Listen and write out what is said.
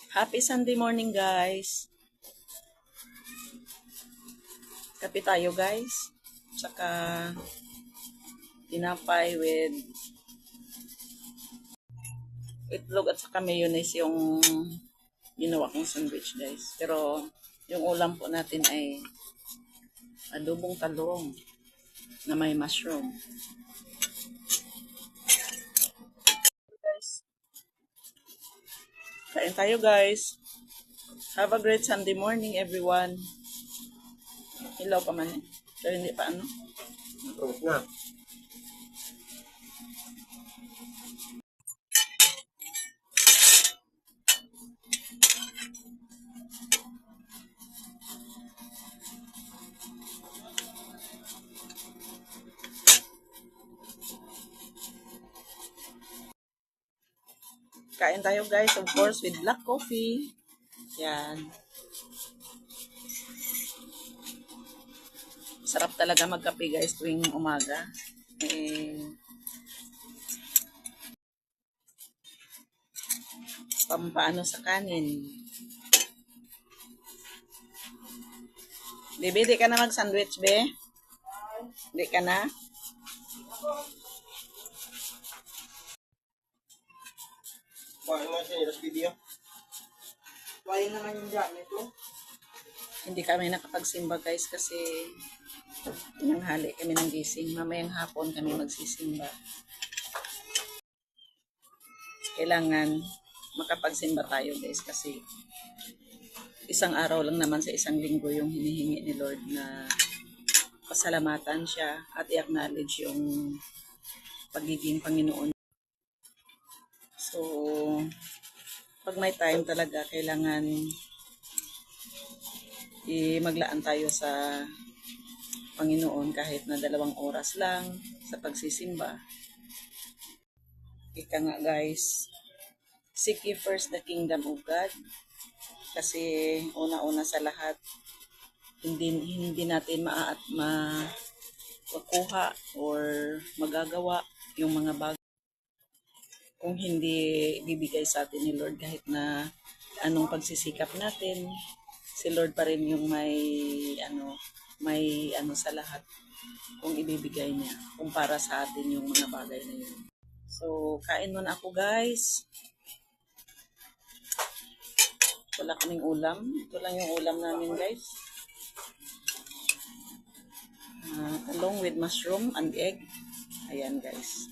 Happy Sunday morning, guys. Kape tayo, guys. Tsaka tinapay with itlog at saka mayonnaise yung ginawa kong sandwich, guys. Pero yung ulam po natin ay adobong talong na may mushroom. Guys, kain tayo, guys. Have a great Sunday morning, everyone. Hilaw pa man eh. Pero hindi pa ano. Tapos na. Kain tayo, guys, of course, with black coffee. Yan. Sarap talaga magkape, guys, tuwing umaga. Pampaano sa kanin. Bebe, di ka na mag-sandwich, be? Di ka na? Kuhain mo siya nilas video. Kuhain naman yung gamit ko. Hindi kami nakapagsimba, guys, kasi tinanghali kami ng gising. Mamayang hapon kami magsisimba. Kailangan makapagsimba tayo, guys, kasi isang araw lang naman sa isang linggo yung hinihingi ni Lord na pasalamatan siya at i-acknowledge yung pagiging Panginoon. So, pag may time talaga, kailangan maglaan tayo sa Panginoon kahit na 2 oras lang sa pagsisimba. Ika nga, guys, seek ye first the kingdom of God. Kasi una-una sa lahat, hindi natin makuha or magagawa yung mga bagay kung hindi bibigay sa atin ni Lord. Kahit na anong pagsisikap natin, si Lord pa rin yung may ano sa lahat kung ibibigay niya, kung para sa atin yung mga bagay na yun. So, kain muna ako, guys. Wala kaming ulam. Ito lang yung ulam namin, guys. Talong with mushroom and egg. Ayan, guys.